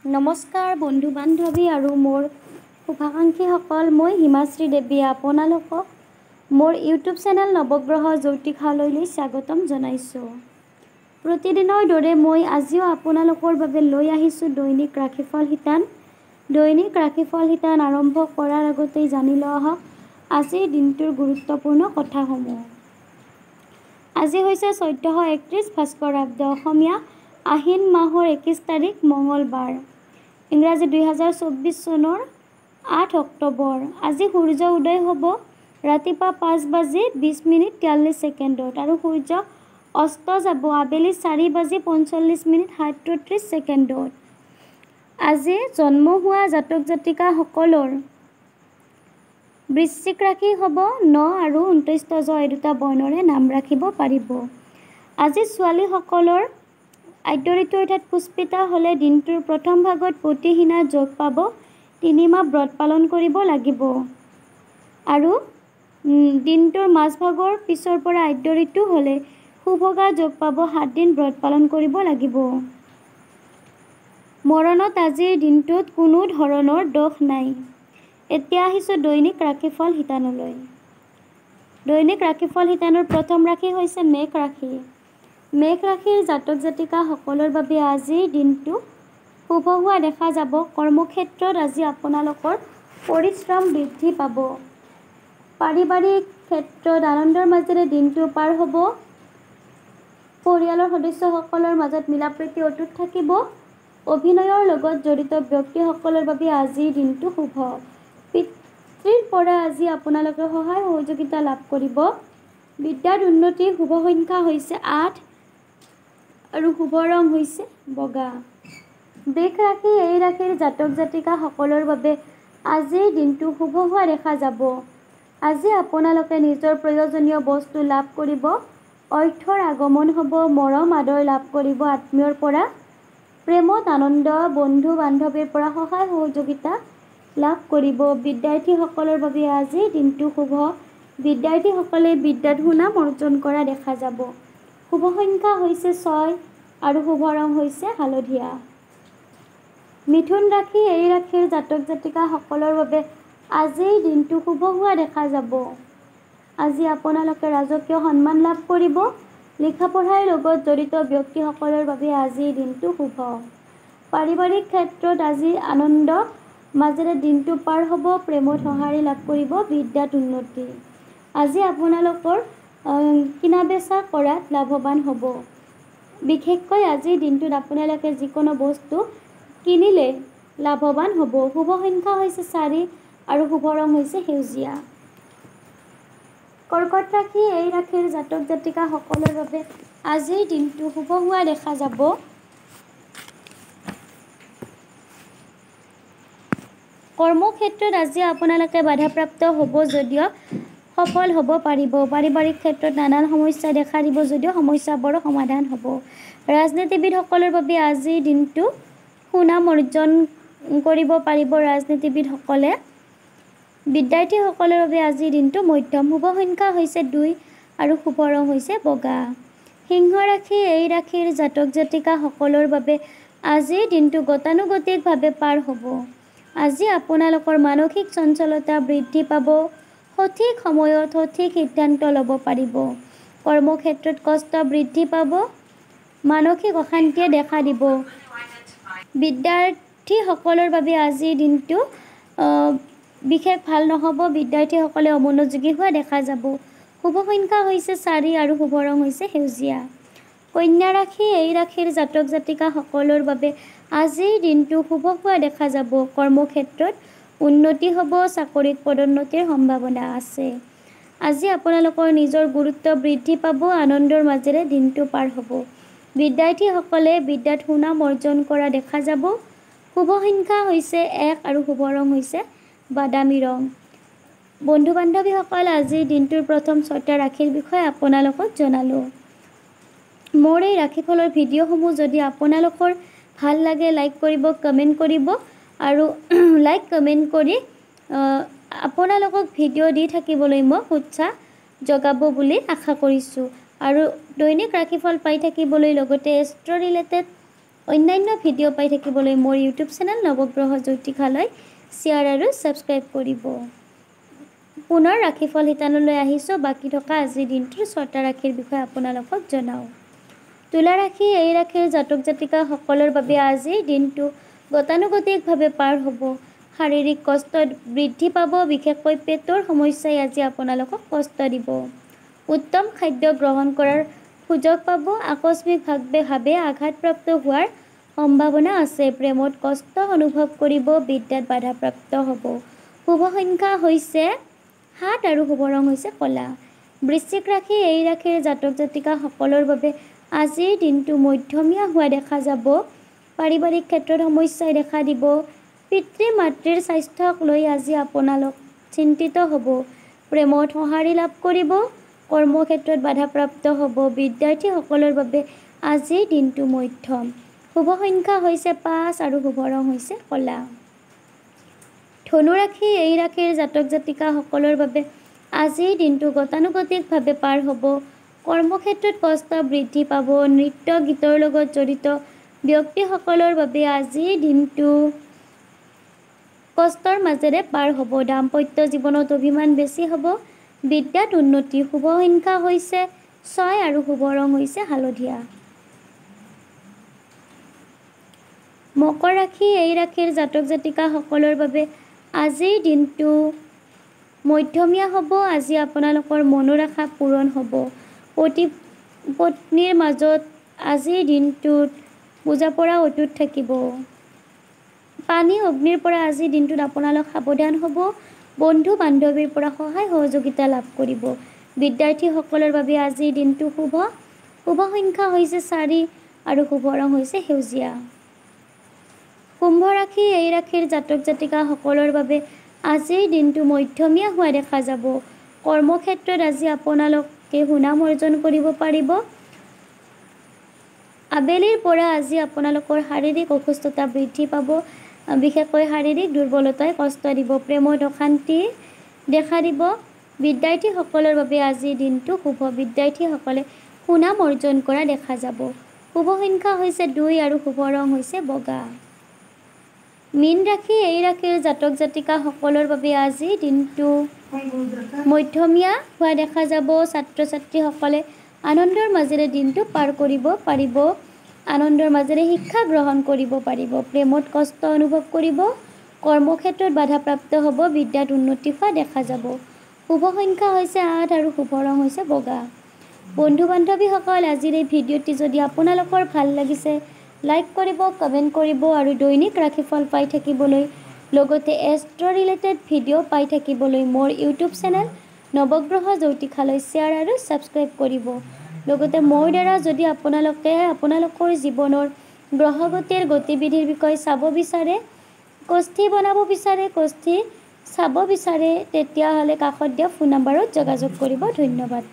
নমস্কাৰ বন্ধু বান্ধৱী আৰু মোৰ শুভাকাংক্ষীসকল, মই হিমাশ্ৰী দেৱীয়ে আপোনালোকক মোৰ ইউটিউব চেনেল নৱগ্ৰহ জ্যোতিষালয়লৈ স্বাগতম জনাইছোঁ। প্ৰতিদিনৰ দৰে মই আজিও আপোনালোকৰ বাবে লৈ আহিছোঁ দৈনিক ৰাশিফল শিতান। দৈনিক ৰাশিফল শিতান আৰম্ভ কৰাৰ আগতেই জানি লোৱা আহক আজিৰ দিনটোৰ গুৰুত্বপূৰ্ণ কথাসমূহ। আজি হৈছে 1431 ভাস্কৰাব্দ, অসমীয়া আহিন মাহৰ 21 তাৰিখ মঙলবাৰ, ইংৰাজী 2024 চনৰ 8 অক্টোবৰ। আজি সূৰ্য উদয় হ'ব ৰাতিপুৱা 5:20:43 আৰু সূৰ্য অস্ত যাব আবেলি 4:45:37। আজি জন্ম হোৱা জাতক জাতিকাসকলৰ বৃশ্চিক ৰাশি হ'ব 9 আৰু 29 এই দুটা বৰ্ণৰে নাম ৰাখিব পাৰিব। আজি ছোৱালীসকলৰ আদ্য ঋতু অৰ্থাৎ পুষ্পিতা হ'লে দিনটোৰ প্ৰথম ভাগত প্ৰতিহিনা যোগ পাব, 3 মাহ ব্ৰত পালন কৰিব লাগিব আৰু দিনটোৰ মাজভাগৰ পিছৰ পৰা আদ্য ঋতু হ'লে সুভগা যোগ পাব, 7 দিন ব্ৰত পালন কৰিব লাগিব। মৰণত আজিৰ দিনটোত কোনো ধৰণৰ দোষ নাই। এতিয়া আহিছোঁ দৈনিক ৰাশিফল শিতানলৈ। দৈনিক ৰাশিফল শিতানৰ প্ৰথম ৰাশি হৈছে মেঘ ৰাশি। মেঘ ৰাশিৰ জাতক জাতিকাসকলৰ বাবে আজিৰ দিনটো শুভ হোৱা দেখা যাব। কৰ্মক্ষেত্ৰত আজি আপোনালোকৰ পৰিশ্ৰম বৃদ্ধি পাব। পাৰিবাৰিক ক্ষেত্ৰত আনন্দৰ মাজেৰে দিনটো পাৰ হ'ব। পৰিয়ালৰ সদস্যসকলৰ মাজত মিলাপ্ৰীতি অটুট থাকিব। অভিনয়ৰ লগত জড়িত ব্যক্তিসকলৰ বাবে আজিৰ দিনটো শুভ। পিতৃৰ পৰা আজি আপোনালোকে সহায় সহযোগিতা লাভ কৰিব। বিদ্যাত উন্নতি, শুভ সংখ্যা হৈছে 8 আৰু শুভ ৰং হৈছে বগা। বৃষ ৰাশি, এই ৰাশিৰ জাতক জাতিকাসকলৰ বাবে আজিৰ দিনটো শুভ হোৱা দেখা যাব। আজি আপোনালোকে নিজৰ প্ৰয়োজনীয় বস্তু লাভ কৰিব। অৰ্থৰ আগমন হ'ব, মৰম আদৰ লাভ কৰিব আত্মীয়ৰ পৰা। প্ৰেমত আনন্দ, বন্ধু বান্ধৱীৰ পৰা সহায় সহযোগিতা লাভ কৰিব। বিদ্যাৰ্থীসকলৰ বাবে আজিৰ দিনটো শুভ। বিদ্যাৰ্থীসকলে বিদ্যাত সুনাম অৰ্জন কৰা দেখা যাব। শুভ সংখ্যা হৈছে 6 আৰু শুভ ৰং হৈছে হালধীয়া। মিথুন ৰাশি, এই ৰাশিৰ জাতক জাতিকাসকলৰ বাবে আজিৰ দিনটো শুভ হোৱা দেখা যাব। আজি আপোনালোকে ৰাজকীয় সন্মান লাভ কৰিব। লিখা পঢ়াৰ লগত জড়িত ব্যক্তিসকলৰ বাবে আজিৰ দিনটো শুভ। পাৰিবাৰিক ক্ষেত্ৰত আজি আনন্দ মাজেৰে দিনটো পাৰ হ'ব। প্ৰেমত সঁহাৰি লাভ কৰিব। বিদ্যাত উন্নতি। আজি আপোনালোকৰ কিনা বেচা কৰাত লাভৱান হ'ব। বিশেষকৈ আজিৰ দিনটোত আপোনালোকে যিকোনো বস্তু কিনিলে লাভৱান হ'ব। শুভ সংখ্যা হৈছে 4 আৰু শুভ ৰং হৈছে সেউজীয়া। কৰ্কট ৰাশি, এই ৰাশিৰ জাতক জাতিকাসকলৰ বাবে আজিৰ দিনটো শুভ হোৱা দেখা যাব। কৰ্মক্ষেত্ৰত আজি আপোনালোকে বাধাপ্ৰাপ্ত হ'ব যদিও সফল হ'ব পাৰিব। পাৰিবাৰিক ক্ষেত্ৰত নানান সমস্যা দেখা দিব যদিও সমস্যাবোৰৰ সমাধান হ'ব। ৰাজনীতিবিদসকলৰ বাবে আজিৰ দিনটো সুনাম অৰ্জন কৰিব পাৰিব ৰাজনীতিবিদসকলে। বিদ্যাৰ্থীসকলৰ বাবে আজিৰ দিনটো মধ্যম। শুভ সংখ্যা হৈছে 2 আৰু শুভ ৰং হৈছে বগা। সিংহ ৰাশি, এই ৰাশিৰ জাতক জাতিকাসকলৰ বাবে আজিৰ দিনটো গতানুগতিকভাৱে পাৰ হ'ব। আজি আপোনালোকৰ মানসিক চঞ্চলতা বৃদ্ধি পাব। সঠিক সময়ত সঠিক সিদ্ধান্ত ল'ব পাৰিব। কৰ্মক্ষেত্ৰত কষ্ট বৃদ্ধি পাব। মানসিক অশান্তিয়ে দেখা দিব। বিদ্যাৰ্থীসকলৰ বাবে আজিৰ দিনটো বিশেষ ভাল নহ'ব। বিদ্যাৰ্থীসকলে অমনোযোগী হোৱা দেখা যাব। শুভ সংখ্যা হৈছে 4 আৰু শুভ ৰং হৈছে সেউজীয়া। কন্যা ৰাশি, এই ৰাশিৰ জাতক জাতিকাসকলৰ বাবে আজিৰ দিনটো শুভ হোৱা দেখা যাব। কৰ্মক্ষেত্ৰত উন্নতি হ'ব। চাকৰিত পদোন্নতিৰ সম্ভাৱনা আছে। আজি আপোনালোকৰ নিজৰ গুৰুত্ব বৃদ্ধি পাব। আনন্দৰ মাজেৰে দিনটো পাৰ হ'ব। বিদ্যাৰ্থীসকলে বিদ্যাত সুনাম অৰ্জন কৰা দেখা যাব। শুভ সংখ্যা হৈছে 1 আৰু শুভ ৰং হৈছে বাদামী ৰং। বন্ধু বান্ধৱীসকল, আজিৰ দিনটোৰ প্ৰথম 6টা ৰাশিৰ বিষয়ে আপোনালোকক জনালোঁ। মোৰ এই ৰাশিফলৰ ভিডিঅ'সমূহ যদি আপোনালোকৰ ভাল লাগে লাইক কৰিব, কমেণ্ট কৰিব আৰু লাইক কমেণ্ট কৰি আপোনালোকক ভিডিঅ' দি থাকিবলৈ মই উৎসাহ জগাব বুলি আশা কৰিছোঁ। আৰু দৈনিক ৰাশিফল পাই থাকিবলৈ লগতে এষ্ট্ৰ' ৰিলেটেড অন্যান্য ভিডিঅ' পাই থাকিবলৈ মোৰ ইউটিউব চেনেল নৱগ্ৰহ জ্যোতিষালয় শ্বেয়াৰ আৰু ছাবস্ক্ৰাইব কৰিব। পুনৰ ৰাশিফল শিতানলৈ আহিছোঁ। বাকী থকা আজিৰ দিনটোৰ 6টা ৰাশিৰ বিষয়ে আপোনালোকক জনাওঁ। তুলা ৰাশি, এই ৰাশিৰ জাতক জাতিকাসকলৰ বাবে আজিৰ দিনটো গতানুগতিকভাৱে পাৰ হ'ব। শাৰীৰিক কষ্ট বৃদ্ধি পাব, বিশেষকৈ পেটৰ সমস্যাই আজি আপোনালোকক কষ্ট দিব। উত্তম খাদ্য গ্ৰহণ কৰাৰ সুযোগ পাব। আকস্মিকভাৱে আঘাতপ্ৰাপ্ত হোৱাৰ সম্ভাৱনা আছে। প্ৰেমত কষ্ট অনুভৱ কৰিব, বিদ্যাত বাধাপ্ৰাপ্ত হ'ব। শুভ সংখ্যা হৈছে 7 আৰু শুভ ৰং হৈছে ক'লা। বৃশ্চিক ৰাশি, এই ৰাশিৰ জাতক জাতিকাসকলৰ বাবে আজিৰ দিনটো মধ্যমীয়া হোৱা দেখা যাব। পাৰিবাৰিক ক্ষেত্ৰত সমস্যাই দেখা দিব। পিতৃ মাতৃৰ স্বাস্থ্যক লৈ আজি আপোনালোক চিন্তিত হ'ব। প্ৰেমত সঁহাৰি লাভ কৰিব, কৰ্মক্ষেত্ৰত বাধাপ্ৰাপ্ত হ'ব। বিদ্যাৰ্থীসকলৰ বাবে আজিৰ দিনটো মধ্যম। শুভ সংখ্যা হৈছে 5 আৰু শুভ ৰং হৈছে ক'লা। ধনু ৰাশি, এই ৰাশিৰ জাতক জাতিকাসকলৰ বাবে আজিৰ দিনটো গতানুগতিকভাৱে পাৰ হ'ব। কৰ্মক্ষেত্ৰত কষ্ট বৃদ্ধি পাব। নৃত্য গীতৰ লগত জড়িত ব্যক্তিসকলৰ বাবে আজিৰ দিনটো কষ্টৰ মাজেৰে পাৰ হ'ব। দাম্পত্য জীৱনত অভিমান বেছি হ'ব। বিদ্যাত উন্নতি। শুভ সংখ্যা হৈছে 6 আৰু শুভ ৰং হৈছে হালধীয়া। মকৰ ৰাশি, এই ৰাশিৰ জাতক জাতিকাসকলৰ বাবে আজিৰ দিনটো মধ্যমীয়া হ'ব। আজি আপোনালোকৰ মনৰ আশা পূৰণ হ'ব। পতি পত্নীৰ মাজত আজিৰ দিনটোত বুজাপৰা অটুট থাকিব। পানী অগ্নিৰ পৰা আজিৰ দিনটোত আপোনালোক সাৱধান হ'ব। বন্ধু বান্ধৱীৰ পৰা সহায় সহযোগিতা লাভ কৰিব। বিদ্যাৰ্থীসকলৰ বাবে আজিৰ দিনটো শুভ। শুভ সংখ্যা হৈছে 4 আৰু শুভ ৰং হৈছে সেউজীয়া। কুম্ভ ৰাশি, এই ৰাশিৰ জাতক জাতিকাসকলৰ বাবে আজিৰ দিনটো মধ্যমীয়া হোৱা দেখা যাব। কৰ্মক্ষেত্ৰত আজি আপোনালোকে সুনাম অৰ্জন কৰিব পাৰিব। আবেলিৰ পৰা আজি আপোনালোকৰ শাৰীৰিক অসুস্থতা বৃদ্ধি পাব। বিশেষকৈ শাৰীৰিক দুৰ্বলতাই কষ্ট দিব। প্ৰেমত অশান্তি দেখা দিব। বিদ্যাৰ্থীসকলৰ বাবে আজিৰ দিনটো শুভ। বিদ্যাৰ্থীসকলে সুনাম অৰ্জন কৰা দেখা যাব। শুভ সংখ্যা হৈছে 2 আৰু শুভ ৰং হৈছে বগা। মীন ৰাশি, এই ৰাশিৰ জাতক জাতিকাসকলৰ বাবে আজিৰ দিনটো মধ্যমীয়া হোৱা দেখা যাব। ছাত্ৰ ছাত্ৰীসকলে আনন্দৰ মাজেৰে দিনটো পাৰ কৰিব পাৰিব। আনন্দৰ মাজেৰে শিক্ষা গ্ৰহণ কৰিব পাৰিব। প্ৰেমত কষ্ট অনুভৱ কৰিব। কৰ্মক্ষেত্ৰত বাধাপ্ৰাপ্ত হ'ব। বিদ্যাত উন্নতি হোৱা দেখা যাব। শুভ সংখ্যা হৈছে 8 আৰু শুভ ৰং হৈছে বগা। বন্ধু বান্ধৱীসকল, আজিৰ এই ভিডিঅ'টি যদি আপোনালোকৰ ভাল লাগিছে, লাইক কৰিব, কমেণ্ট কৰিব আৰু দৈনিক ৰাশিফল পাই থাকিবলৈ, লগতে এষ্ট্ৰ' ৰিলেটেড ভিডিঅ' পাই থাকিবলৈ মোৰ ইউটিউব চেনেল নৱগ্ৰহ জ্যোতিষালয় শ্বেয়াৰ আৰু ছাবস্ক্ৰাইব কৰিব। লগতে মোৰ দ্বাৰা যদি আপোনালোকে আপোনালোকৰ জীৱনৰ গ্ৰহগতিৰ গতিবিধিৰ বিষয়ে চাব বিচাৰে, কোষ্ঠী বনাব বিচাৰে, কোষ্ঠী চাব বিচাৰে, তেতিয়াহ'লে কাষত দিয়া ফোন নম্বৰত যোগাযোগ কৰিব। ধন্যবাদ।